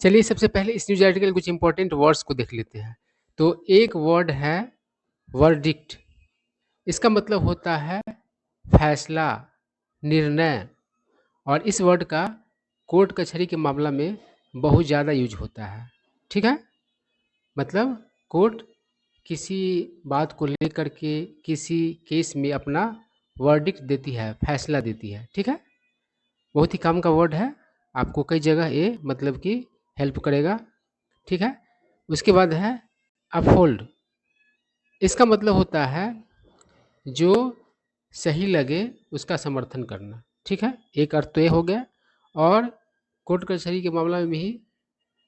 चलिए सबसे पहले इस न्यूज़ आर्टिकल कुछ इंपॉर्टेंट वर्ड्स को देख लेते हैं। तो एक वर्ड है वर्डिक्ट। इसका मतलब होता है फैसला, निर्णय। और इस वर्ड का कोर्ट कचहरी के मामला में बहुत ज़्यादा यूज होता है। ठीक है, मतलब कोर्ट किसी बात को लेकर के किसी केस में अपना वर्डिक्ट देती है, फैसला देती है। ठीक है, बहुत ही काम का वर्ड है, आपको कई जगह ये मतलब कि हेल्प करेगा। ठीक है, उसके बाद है अपहोल्ड। इसका मतलब होता है जो सही लगे उसका समर्थन करना। ठीक है, एक अर्थ तो ये हो गया। और कोर्ट कचहरी के मामला में भी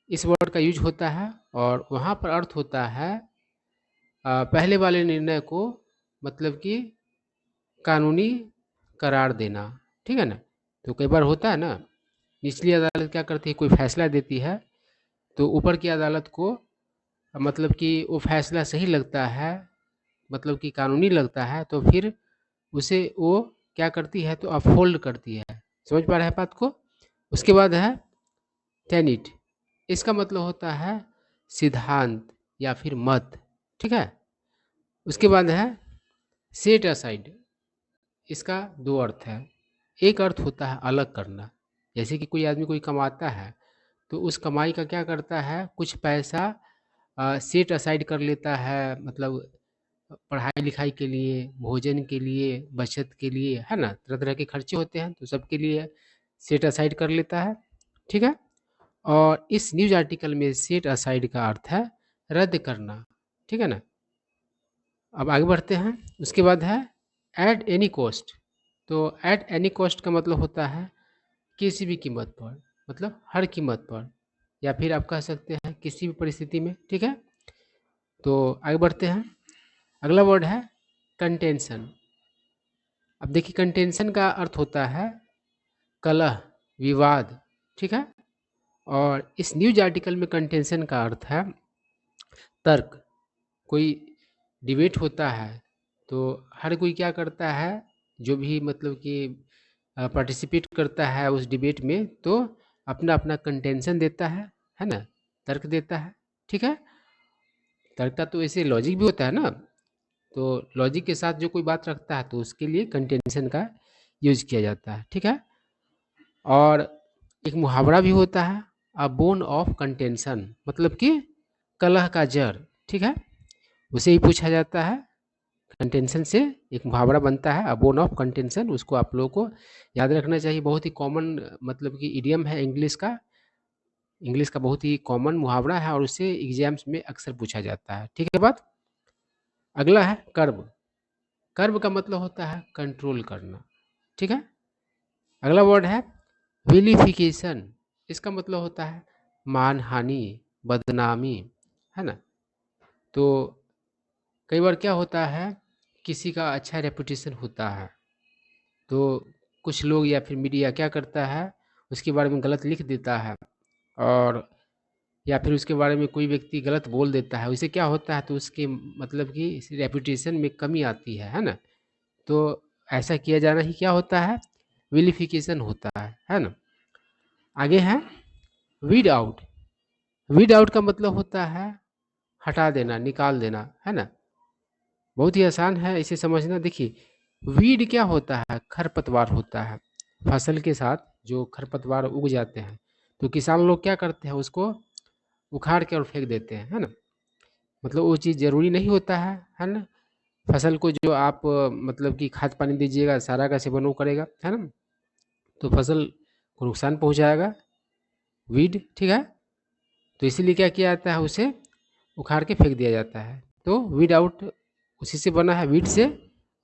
इस वर्ड का यूज होता है और वहाँ पर अर्थ होता है पहले वाले निर्णय को मतलब कि कानूनी करार देना। ठीक है ना, तो कई बार होता है ना, निचली अदालत क्या करती है, कोई फैसला देती है तो ऊपर की अदालत को मतलब कि वो फैसला सही लगता है, मतलब कि कानूनी लगता है, तो फिर उसे वो क्या करती है, तो अपहोल्ड करती है। समझ पा रहे हैं बात को। उसके बाद है टेनिट। इसका मतलब होता है सिद्धांत या फिर मत। ठीक है, उसके बाद है सेट असाइड। इसका दो अर्थ है। एक अर्थ होता है अलग करना, जैसे कि कोई आदमी कोई कमाता है तो उस कमाई का क्या करता है, कुछ पैसा सेट असाइड कर लेता है, मतलब पढ़ाई लिखाई के लिए, भोजन के लिए, बचत के लिए, है ना, तरह तरह के खर्चे होते हैं तो सबके लिए सेट असाइड कर लेता है। ठीक है, और इस न्यूज आर्टिकल में सेट असाइड का अर्थ है रद्द करना। ठीक है ना, अब आगे बढ़ते हैं। उसके बाद है एट एनी कॉस्ट। तो एट एनी कॉस्ट का मतलब होता है किसी भी कीमत पर, मतलब हर कीमत पर, या फिर आप कह सकते हैं किसी भी परिस्थिति में। ठीक है, तो आगे बढ़ते हैं। अगला वर्ड है कंटेंशन। अब देखिए कंटेंशन का अर्थ होता है कलह, विवाद। ठीक है, और इस न्यूज आर्टिकल में कंटेंशन का अर्थ है तर्क। कोई डिबेट होता है तो हर कोई क्या करता है, जो भी मतलब कि पार्टिसिपेट करता है उस डिबेट में, तो अपना अपना कंटेंशन देता है ना, तर्क देता है। ठीक है, तर्क का तो ऐसे लॉजिक भी होता है ना, तो लॉजिक के साथ जो कोई बात रखता है तो उसके लिए कंटेंशन का यूज किया जाता है। ठीक है, और एक मुहावरा भी होता है अ बोन ऑफ कंटेंशन, मतलब कि कलह का जड़। ठीक है, उसे ही पूछा जाता है। कंटेंशन से एक मुहावरा बनता है अ बोन ऑफ कंटेंशन, उसको आप लोगों को याद रखना चाहिए। बहुत ही कॉमन मतलब कि इडियम है इंग्लिश का, इंग्लिश का बहुत ही कॉमन मुहावरा है और उससे एग्जाम्स में अक्सर पूछा जाता है। ठीक है बात। अगला है कर्व। कर्व का मतलब होता है कंट्रोल करना। ठीक है, अगला वर्ड है विलिफिकेशन। इसका मतलब होता है मानहानि, बदनामी, है ना। तो कई बार क्या होता है, किसी का अच्छा रेपुटेशन होता है तो कुछ लोग या फिर मीडिया क्या करता है, उसके बारे में गलत लिख देता है, और या फिर उसके बारे में कोई व्यक्ति गलत बोल देता है, उससे क्या होता है, तो उसके मतलब कि रेपुटेशन में कमी आती है ना। तो ऐसा किया जाना ही क्या होता है, विलिफिकेशन होता है ना। आगे है वीड आउट। वीड आउट का मतलब होता है हटा देना, निकाल देना, है ना। बहुत ही आसान है इसे समझना। देखिए वीड क्या होता है, खरपतवार होता है। फसल के साथ जो खरपतवार उग जाते हैं तो किसान लोग क्या करते हैं, उसको उखाड़ के और फेंक देते हैं, है ना। मतलब वो चीज़ ज़रूरी नहीं होता है ना। फसल को जो आप मतलब कि खाद पानी दीजिएगा, सारा का सेवन वो करेगा, है ना, तो फसल को नुकसान पहुंचाएगा वीड। ठीक है, तो इसीलिए क्या किया जाता है, उसे उखाड़ के फेंक दिया जाता है। तो वीड आउट उसी से बना है, वीड से,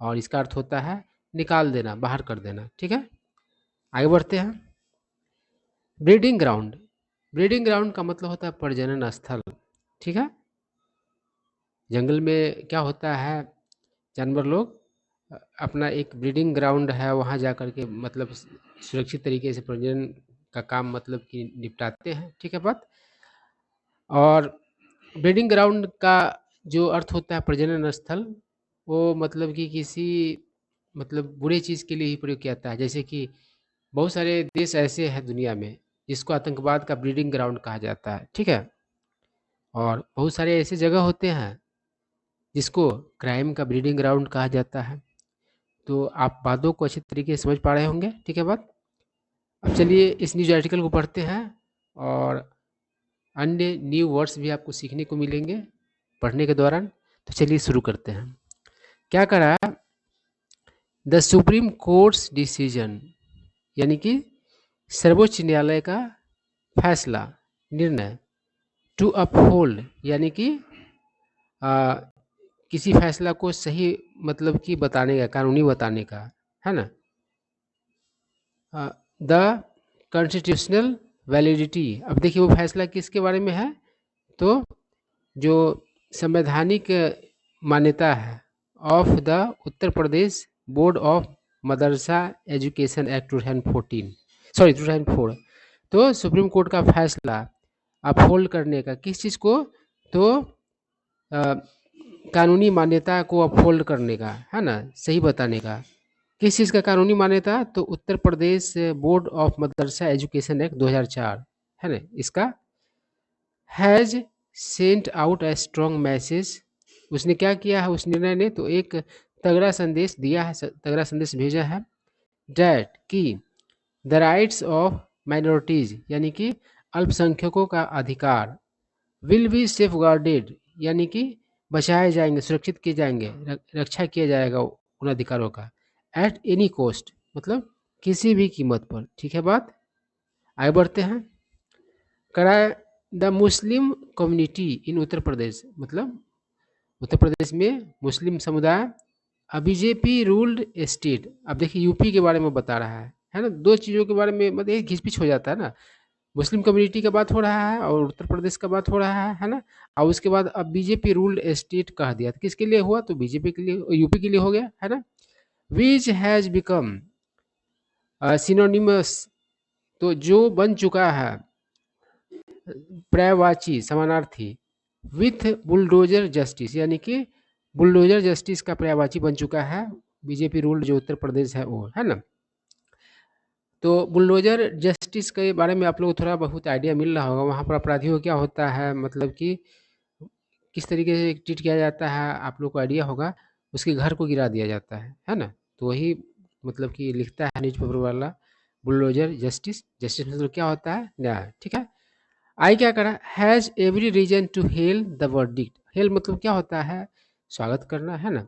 और इसका अर्थ होता है निकाल देना, बाहर कर देना। ठीक है, आगे बढ़ते हैं। Breeding ground. ब्रीडिंग ग्राउंड का मतलब होता है प्रजनन स्थल। ठीक है, जंगल में क्या होता है, जानवर लोग अपना एक ब्रीडिंग ग्राउंड है, वहाँ जा कर के मतलब सुरक्षित तरीके से प्रजनन का काम मतलब कि निपटाते हैं। ठीक है बात। और ब्रीडिंग ग्राउंड का जो अर्थ होता है प्रजनन स्थल, वो मतलब कि किसी मतलब बुरे चीज़ के लिए ही प्रयोग किया जाता है। जैसे कि बहुत सारे देश ऐसे हैं दुनिया में जिसको आतंकवाद का ब्रीडिंग ग्राउंड कहा जाता है, ठीक है। और बहुत सारे ऐसे जगह होते हैं जिसको क्राइम का ब्रीडिंग ग्राउंड कहा जाता है। तो आप बातों को अच्छी तरीके से समझ पा रहे होंगे, ठीक है बात। अब चलिए इस न्यूज़ आर्टिकल को पढ़ते हैं और अन्य न्यू वर्ड्स भी आपको सीखने को मिलेंगे पढ़ने के दौरान। तो चलिए शुरू करते हैं। क्या करा, द सुप्रीम कोर्ट्स डिसीजन, यानी कि सर्वोच्च न्यायालय का फैसला, निर्णय, टू अपहोल्ड, यानी कि किसी फैसला को सही मतलब कि बताने का, कानूनी बताने का, है ना। द कॉन्स्टिट्यूशनल वैलिडिटी, अब देखिए वो फैसला किसके बारे में है, तो जो संवैधानिक मान्यता है of the Uttar Pradesh board of madrasa education act 2014, sorry 2004। तो सुप्रीम कोर्ट का फैसला अपहोल्ड करने का, किस चीज़ को, तो कानूनी मान्यता को अपहोल्ड करने का, है ना, सही बताने का। किस चीज़ का कानूनी मान्यता, तो Uttar Pradesh board of madrasa education act 2004, है ना, इसका। Has sent out a strong message, उसने क्या किया है उस निर्णय ने, तो एक तगड़ा संदेश दिया है, तगड़ा संदेश भेजा है, डैट कि द राइट्स ऑफ माइनॉरिटीज़, यानी कि अल्पसंख्यकों का अधिकार, विल बी सेफ गार्डेड, यानी कि बचाए जाएंगे, सुरक्षित किए जाएंगे, रक्षा किया जाएगा उन अधिकारों का, एट एनी कॉस्ट, मतलब किसी भी कीमत पर, ठीक है बात। आगे बढ़ते हैं। कराए the Muslim community in Uttar Pradesh, मतलब उत्तर प्रदेश में मुस्लिम समुदाय, बीजेपी रूल्ड स्टेट, अब देखिए यूपी के बारे में बता रहा है ना, दो चीज़ों के बारे में मतलब एक घिसपिच हो जाता है ना, मुस्लिम कम्युनिटी का बात हो रहा है और उत्तर प्रदेश का बात हो रहा है ना। और उसके बाद अब बीजेपी रूल्ड स्टेट कह दिया, तो किसके लिए हुआ, तो बीजेपी के लिए, यूपी के लिए हो गया, है ना। विच हैज़ बिकम सिनोनिमस, तो जो बन चुका है पर्यायवाची, समानार्थी, विथ बुलडोजर जस्टिस, यानी कि बुलडोजर जस्टिस का पर्यायवाची बन चुका है बीजेपी रूल्ड जो उत्तर प्रदेश है वो, है ना। तो बुलडोजर जस्टिस के बारे में आप लोग को थोड़ा बहुत आइडिया मिल रहा होगा, वहाँ पर अपराधियों को क्या होता है, मतलब कि किस तरीके से ट्रीट किया जाता है, आप लोग को आइडिया होगा, उसके घर को गिरा दिया जाता है ना। तो वही मतलब कि लिखता है न्यूज़पेपर वाला, बुलडोजर जस्टिस, जस्टिस मतलब क्या होता है, न्याय, ठीक है। आई क्या करा, has every reason to hail the verdict, hail मतलब क्या होता है, स्वागत करना, है ना।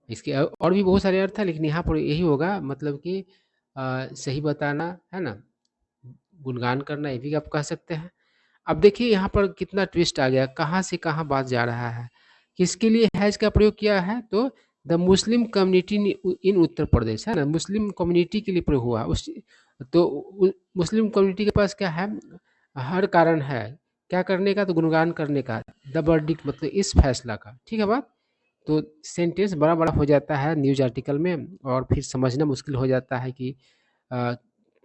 इसके और भी बहुत सारे अर्थ है, लेकिन यहाँ पर यही होगा, मतलब कि सही बताना, है ना, गुणगान करना, ये भी आप कह सकते हैं। अब देखिए यहाँ पर कितना ट्विस्ट आ गया, कहाँ से कहाँ बात जा रहा है, किसके लिए हैज का प्रयोग किया है, तो the Muslim community in Uttar Pradesh, है ना, मुस्लिम कम्युनिटी के लिए प्रयोग हुआ उस, तो मुस्लिम कम्युनिटी के पास क्या है, हर कारण है क्या करने का, तो गुणगान करने का, द वर्डिक्ट मतलब इस फैसला का, ठीक है बात। तो सेंटेंस बड़ा बड़ा हो जाता है न्यूज आर्टिकल में, और फिर समझना मुश्किल हो जाता है कि अ,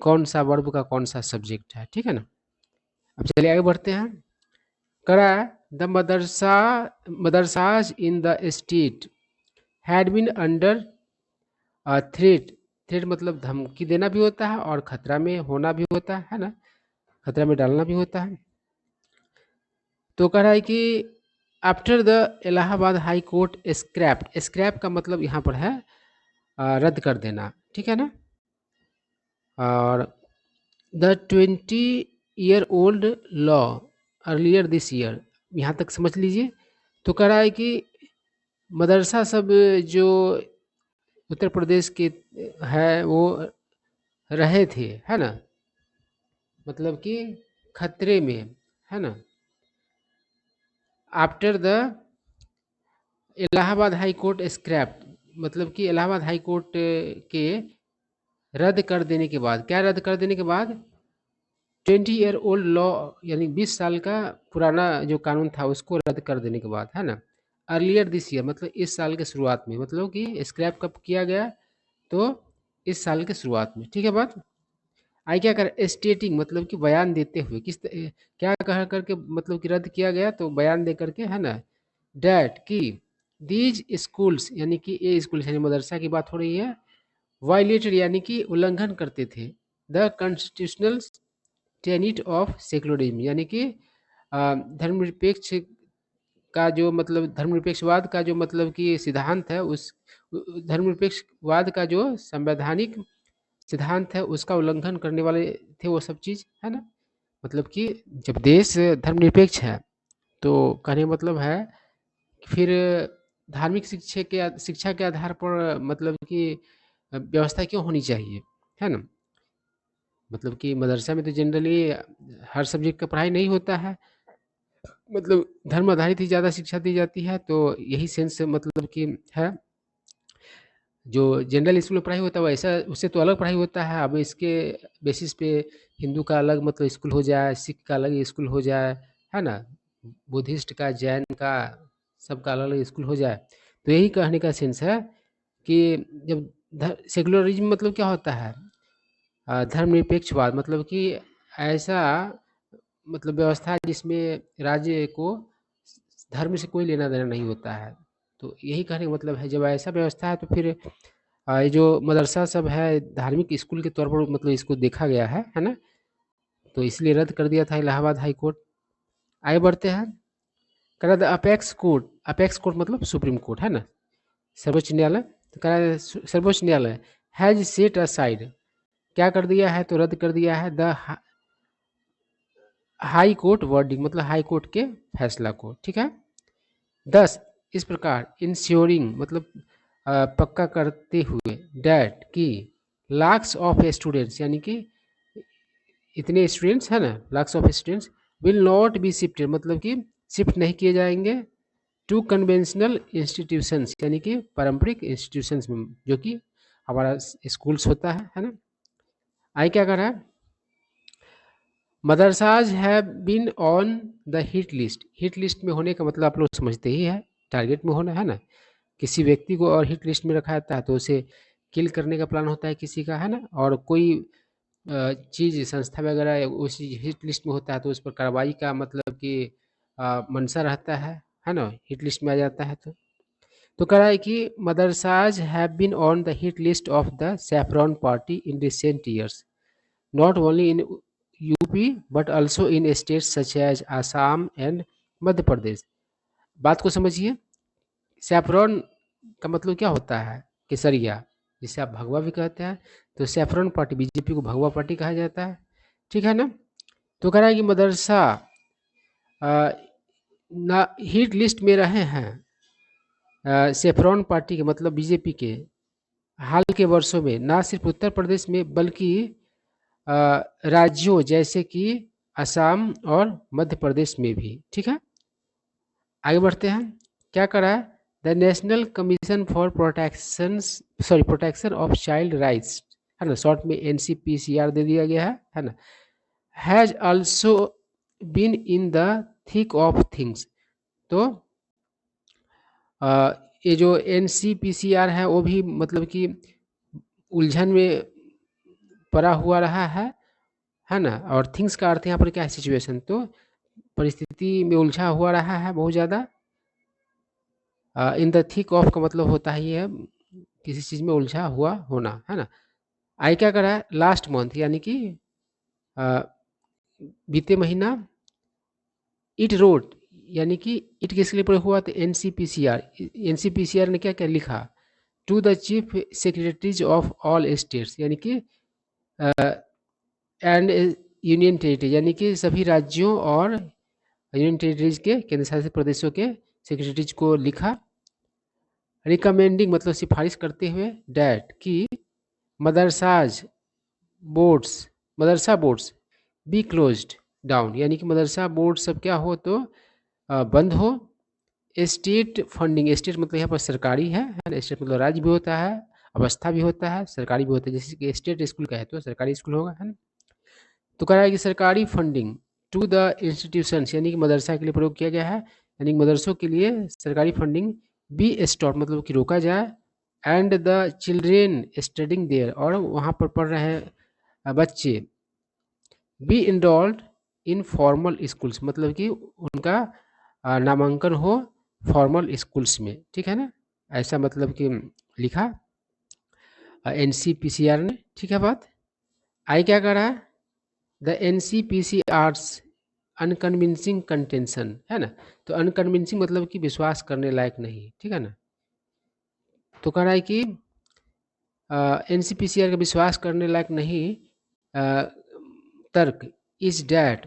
कौन सा वर्ब का कौन सा सब्जेक्ट है, ठीक है ना। अब चलिए आगे बढ़ते हैं। करा, the madrasas in the state had been under threat, threat मतलब धमकी देना भी होता है और खतरा में होना भी होता है ना, खतरा में डालना भी होता है। तो कह रहा है कि after the Allahabad high court scraped, scrap का मतलब यहाँ पर है रद्द कर देना, ठीक है ना। और the 20-year old law earlier this year, यहाँ तक समझ लीजिए। तो कह रहा है कि मदरसा सब जो उत्तर प्रदेश के है वो रहे थे, है ना, मतलब कि खतरे में, है ना, after the Allahabad high court scrap, मतलब कि इलाहाबाद हाई कोर्ट के रद्द कर देने के बाद, क्या रद्द कर देने के बाद, 20-year old लॉ, यानी 20 साल का पुराना जो कानून था उसको रद्द कर देने के बाद, है ना, अर्लियर दिस ईयर मतलब इस साल के शुरुआत में, मतलब कि स्क्रैप कब किया गया, तो इस साल के शुरुआत में, ठीक है बात। आई क्या कर, स्टेटिंग मतलब कि बयान देते हुए, क्या कह करके मतलब कि रद्द किया गया, तो बयान दे करके, है ना, डैट कि दीज स्कूल्स, यानी कि ये स्कूल यानी मदरसा की बात हो रही है, वायलेटेड यानी कि उल्लंघन करते थे, the constitutional tenet of secularism, यानी कि धर्मनिरपेक्ष का जो मतलब धर्मनिरपेक्षवाद का जो मतलब कि सिद्धांत है, उस धर्मनिरपेक्षवाद का जो संवैधानिक सिद्धांत है उसका उल्लंघन करने वाले थे वो सब चीज़, है ना। मतलब कि जब देश धर्मनिरपेक्ष है तो कहने का मतलब है फिर धार्मिक शिक्षा के आधार पर मतलब कि व्यवस्था क्यों होनी चाहिए, है ना। मतलब कि मदरसा में तो जनरली हर सब्जेक्ट का पढ़ाई नहीं होता है, मतलब धर्म आधारित ही ज़्यादा शिक्षा दी जाती है, तो यही सेंस मतलब कि है। जो जनरल स्कूल में पढ़ाई होता है वैसा उससे तो अलग पढ़ाई होता है। अब इसके बेसिस पे हिंदू का अलग मतलब स्कूल हो जाए, सिख का अलग स्कूल हो जाए, है ना, बुद्धिस्ट का, जैन का, सबका अलग अलग स्कूल हो जाए। तो यही कहने का सेंस है कि जब सेकुलरिज्म मतलब क्या होता है, धर्मनिरपेक्षवाद मतलब कि ऐसा मतलब व्यवस्था जिसमें राज्य को धर्म से कोई लेना देना नहीं होता है। तो यही कहने का मतलब है जब ऐसा व्यवस्था है तो फिर ये जो मदरसा सब है धार्मिक स्कूल के तौर पर मतलब इसको देखा गया है ना। तो इसलिए रद्द कर दिया था इलाहाबाद हाई कोर्ट। आगे बढ़ते हैं। कह रहा था अपेक्स कोर्ट मतलब सुप्रीम कोर्ट, है ना, सर्वोच्च न्यायालय। तो कह रहा है सर्वोच्च न्यायालय हैज सेट असाइड, क्या कर दिया है तो रद्द कर दिया है, द हाई कोर्ट वर्डिंग मतलब हाई कोर्ट के फैसला को, ठीक है। 10 इस प्रकार इंश्योरिंग मतलब पक्का करते हुए डैट कि लाख्स ऑफ स्टूडेंट्स यानी कि इतने स्टूडेंट्स है ना, lakhs of students will not be shifted मतलब कि शिफ्ट नहीं किए जाएंगे टू कन्वेंशनल इंस्टीट्यूशंस यानी कि पारंपरिक इंस्टीट्यूशंस में जो कि हमारा स्कूल्स होता है ना। आई क्या कर रहा है, madrasas have been on the hit list. Hit list में होने का मतलब आप लोग समझते ही है, टारगेट में होना, है ना। किसी व्यक्ति को और हिट लिस्ट में रखा जाता है तो उसे किल करने का प्लान होता है किसी का, है ना। और कोई चीज़ संस्था वगैरह उसी हिट लिस्ट में होता है तो उस पर कार्रवाई का मतलब कि मंशा रहता है ना, हिट लिस्ट में आ जाता है। तो कह रहा है कि madrasas have been on the hit list of the saffron party in recent years not only in UP but also in states such as Assam and Madhya Pradesh. बात को समझिए, सैफरॉन का मतलब क्या होता है, केसरिया, जिसे आप भगवा भी कहते हैं। तो सैफरॉन पार्टी बीजेपी को भगवा पार्टी कहा जाता है, ठीक है ना। तो कह रहा है कि मदरसा ना हिट लिस्ट में रहे हैं सैफरॉन पार्टी के मतलब बीजेपी के हाल के वर्षों में, ना सिर्फ उत्तर प्रदेश में बल्कि राज्यों जैसे कि असम और मध्य प्रदेश में भी, ठीक है। आगे बढ़ते हैं। क्या करा है, the national commission for protection of child rights, है ना, शॉर्ट में NCPCR दे दिया गया है ना, has also been in the thick of things. तो ये जो NCPCR है वो भी मतलब कि उलझन में पड़ा हुआ रहा है ना। और थिंग्स का अर्थ यहाँ पर क्या है, सिचुएशन, तो परिस्थिति में उलझा हुआ रहा है बहुत ज़्यादा। इन द थिक ऑफ का मतलब होता है ये किसी चीज़ में उलझा हुआ होना, है ना। आई क्या करा है, लास्ट मंथ यानी कि बीते महीना इट रोड यानी कि इट किसके लिए प्रयोग हुआ, तो NCPCR ने क्या क्या लिखा, to the chief secretaries of all states यानी कि एंड यूनियन टेरिटरी यानी कि सभी राज्यों और यूनियन टेरिटरीज के केंद्र शासित प्रदेशों के सेक्रेटरीज को लिखा, रिकमेंडिंग मतलब सिफारिश करते हुए डैट कि मदरसाज मदरसा बोर्ड्स बी क्लोज्ड डाउन यानी कि मदरसा बोर्ड सब क्या हो तो बंद हो। स्टेट फंडिंग, स्टेट मतलब यहाँ पर सरकारी है ना, स्टेट मतलब राज्य भी होता है, अवस्था भी होता है, सरकारी भी होता है। जैसे कि स्टेट स्कूल का है तो सरकारी स्कूल होगा, है ना। तो कह रहा है कि सरकारी फंडिंग टू द इंस्टीट्यूशंस यानी कि मदरसा के लिए प्रयोग किया गया है, यानी कि मदरसों के लिए सरकारी फंडिंग बी स्टॉप मतलब कि रोका जाए, and the children studying there और वहाँ पर पढ़ रहे बच्चे be enrolled in formal schools मतलब कि उनका नामांकन हो फॉर्मल स्कूल्स में, ठीक है ना। ऐसा मतलब कि लिखा NCPCR ने, ठीक है बात। आई क्या कर रहा है, द NCPCR's अनकन्विंसिंग कंटेंशन, है ना। तो अनकन्विंसिंग मतलब कि विश्वास करने लायक नहीं, ठीक है ना। तो कह रहा है कि NCPCR का विश्वास करने लायक नहीं तर्क इज डैट,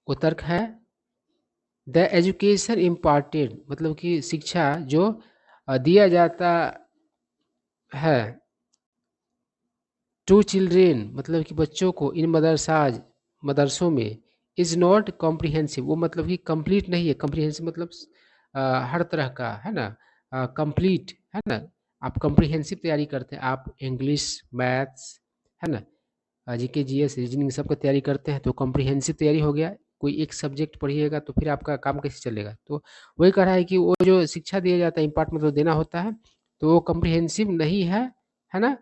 वो तर्क है द एजुकेशन इम्पार्टेड, मतलब कि शिक्षा जो दिया जाता है टू चिल्ड्रेन, मतलब कि बच्चों को इन मदरसों में इज़ नॉट कॉम्प्रिहेंसिव, वो मतलब कि कंप्लीट नहीं है। कॉम्प्रिहेंसिव मतलब हर तरह का, है ना, कंप्लीट, है ना। आप कॉम्प्रिहेंसिव तैयारी करते हैं, आप इंग्लिश, मैथ्स, है ना, जीके जीएस रीजनिंग सब का तैयारी करते हैं, तो कॉम्प्रिहेंसिव तैयारी हो गया। कोई एक सब्जेक्ट पढ़िएगा तो फिर आपका काम कैसे चलेगा। तो वही कह रहा है कि वो जो शिक्षा दिया जाता है, इम्पार्ट मतलब देना होता है, तो वो कॉम्प्रिहेंसिव नहीं है ना,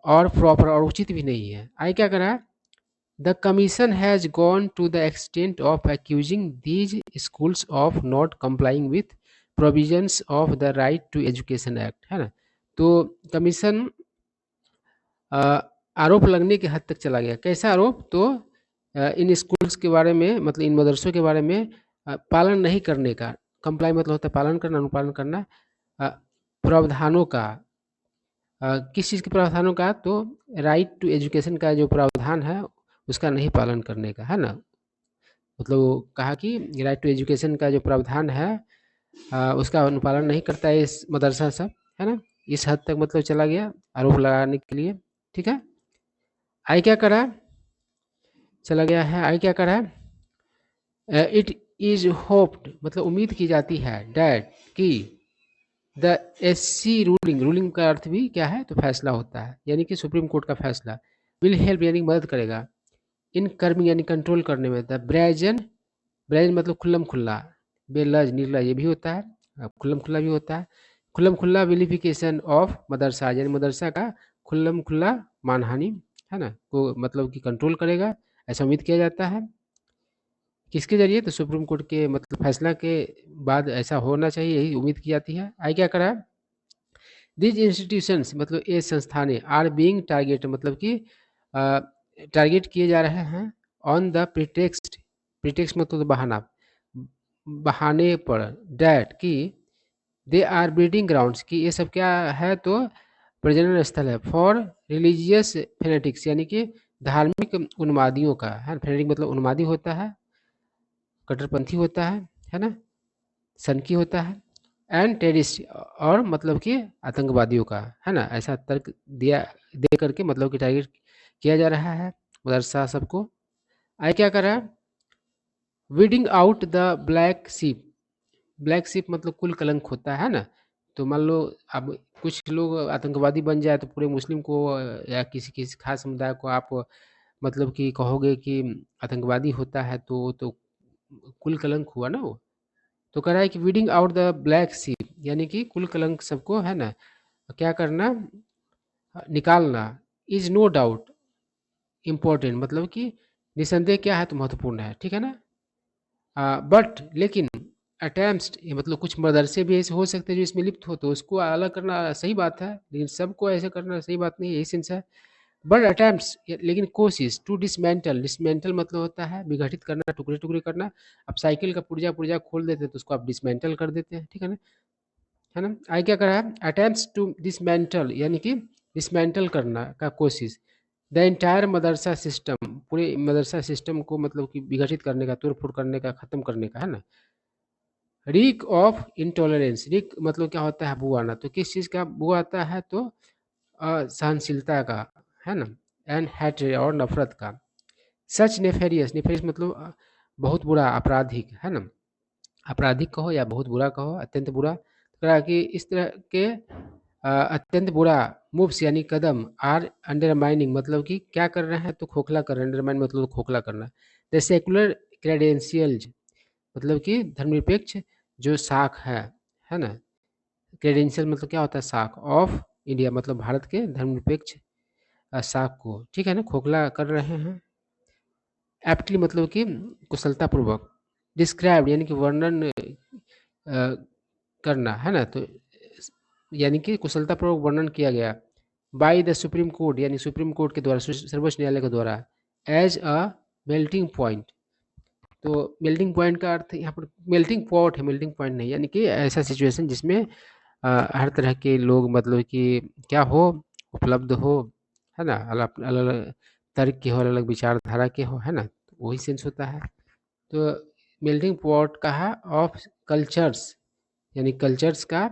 और प्रॉपर और उचित भी नहीं है। आगे क्या करा, the commission has gone to the extent of accusing these schools of not complying with provisions of the right to education act, है ना। तो कमीशन आरोप लगने के हद तक चला गया। कैसा आरोप, तो इन स्कूल्स के बारे में, मतलब इन मदरसों के बारे में पालन नहीं करने का। कंप्लाई मतलब होता है पालन करना, अनुपालन करना, प्रावधानों का। किस चीज़ के प्रावधानों का, तो राइट टू एजुकेशन का जो प्रावधान है उसका नहीं पालन करने का, है ना। मतलब वो कहा कि राइट टू एजुकेशन का जो प्रावधान है उसका अनुपालन नहीं करता है इस मदरसा सब, है ना। इस हद तक मतलब चला गया आरोप लगाने के लिए, ठीक है। आगे क्या करा, चला गया है, आगे क्या करा, इट इज होप्ड मतलब उम्मीद की जाती है, डैट कि द SC रूलिंग, रूलिंग का अर्थ भी क्या है, तो फैसला होता है, यानी कि सुप्रीम कोर्ट का फैसला, विल हेल्प यानी मदद करेगा, इन कर्मिंग यानी कंट्रोल करने में, द ब्रेजन, ब्रेजन मतलब खुल्लम खुल्ला, बेलज निर्लज ये भी होता है, खुल्लम खुल्ला भी होता है, खुल्लम खुल्ला विलिफिकेशन ऑफ मदरसा, यानी मदरसा का खुल्लम खुल्ला मानहानि, है ना, को मतलब कि कंट्रोल करेगा, ऐसा उम्मीद किया जाता है। किसके जरिए, तो सुप्रीम कोर्ट के मतलब फैसला के बाद ऐसा होना चाहिए, यही उम्मीद की जाती है। आगे क्या करा, दीज इंस्टीट्यूशंस मतलब ये संस्थानें आर बीइंग टारगेट मतलब कि टारगेट किए जा रहे हैं ऑन द प्रीटेक्स्ट, प्रीटेक्स्ट मतलब बहाना, बहाने पर, डैट कि दे आर ब्रीडिंग ग्राउंड्स की ये सब क्या है, तो प्रजनन स्थल है फॉर रिलीजियस फेनेटिक्स, यानी कि धार्मिक उन्मादियों का, है। फेनेटिक मतलब उन्मादी होता है, कट्टरपंथी होता है ना, सनकी होता है, एंड टेररिस्ट और मतलब कि आतंकवादियों का, है ना। ऐसा तर्क दिया दे करके मतलब कि टारगेट किया जा रहा है मदरसा सबको। आगे क्या करा, वीडिंग आउट द ब्लैक सीप, ब्लैक शिप मतलब कुल कलंक होता है ना। तो मान लो अब कुछ लोग आतंकवादी बन जाए तो पूरे मुस्लिम को या किसी किसी खास समुदाय को आप मतलब कि कहोगे कि आतंकवादी होता है, तो कुल कलंक हुआ ना वो। तो कह रहा है कि weeding out the black ship यानी कि कुल कलंक सबको, है ना, क्या करना, निकालना, इज नो डाउट इम्पोर्टेंट मतलब कि निसंदेह क्या है, तो महत्वपूर्ण है, ठीक है ना। बट लेकिन अटेम्प्ट ये मतलब कुछ मदरसे भी ऐसे हो सकते हैं जो इसमें लिप्त हो, तो उसको अलग करना सही बात है, लेकिन सबको ऐसे करना सही बात नहीं है, यही सेंस है। बट अटेम्प्ट्स लेकिन कोशिश टू डिसमेंटल, डिसमेंटल मतलब होता है विघटित करना, टुकड़े टुकड़े करना। अब साइकिल का पुर्जा पुर्जा खोल देते हैं तो उसको आप डिसमेंटल कर देते हैं, ठीक है ना, है ना। आगे क्या करा है, अटेम्प्ट्स टू डिसमेंटल यानी कि डिसमेंटल करना का कोशिश, द एंटायर मदरसा सिस्टम, पूरे मदरसा सिस्टम को मतलब कि विघटित करने का, तोड़ फोड़ करने का, खत्म करने का, है ना। रिक ऑफ इंटॉलरेंस, रिक मतलब क्या होता है, बू आना, तो किस चीज़ का बू आता है, तो सहनशीलता का, है ना, एंड हैट्रेड और नफरत का। सच नेफेरियस, नेफेरियस मतलब बहुत बुरा, आपराधिक, है ना, आपराधिक कहो या बहुत बुरा कहो, अत्यंत बुरा। तो कहा कि इस तरह के अत्यंत बुरा मूव्स यानी कदम आर अंडरमाइनिंग मतलब कि क्या कर रहे हैं, तो खोखला कर रहे हैं, अंडरमाइन मतलब खोखला करना। द सेकुलर क्रेडेंशियल्स मतलब कि धर्मनिरपेक्ष जो साख है ना। क्रेडेंशियल मतलब क्या होता है, साख ऑफ इंडिया मतलब भारत के धर्मनिरपेक्ष साख को, ठीक है ना, खोखला कर रहे हैं। एप्टली मतलब कि कुशलतापूर्वक, डिस्क्राइब यानी कि वर्णन करना, है ना, तो यानी कि कुशलतापूर्वक वर्णन किया गया, बाय द सुप्रीम कोर्ट यानी सुप्रीम कोर्ट के द्वारा, सर्वोच्च न्यायालय के द्वारा, एज अ मेल्टिंग पॉइंट। तो मेल्टिंग पॉइंट का अर्थ यहाँ पर मेल्टिंग पॉट है, मेल्टिंग पॉइंट नहीं, यानी कि ऐसा सिचुएशन जिसमें हर तरह के लोग मतलब कि क्या हो, उपलब्ध हो, है ना, अलग अलग तर्क के हो, अलग अलग विचारधारा के हो, है ना, तो वही सेंस होता है। तो मेल्टिंग पॉट कहा ऑफ कल्चर्स, यानी कल्चर्स का,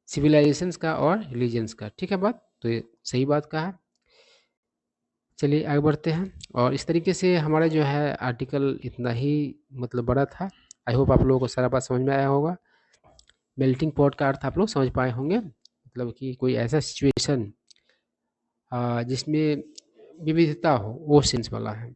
सिविलाइजेशंस का और रिलीजन्स का। ठीक है बात, तो ये सही बात कहा। चलिए आगे बढ़ते हैं। और इस तरीके से हमारा जो है आर्टिकल इतना ही मतलब बड़ा था। आई होप आप लोगों को सारा बात समझ में आया होगा। मेल्टिंग पॉट का अर्थ आप लोग समझ पाए होंगे, मतलब कि कोई ऐसा सिचुएशन जिसमें विविधता हो, वो सेंस वाला है।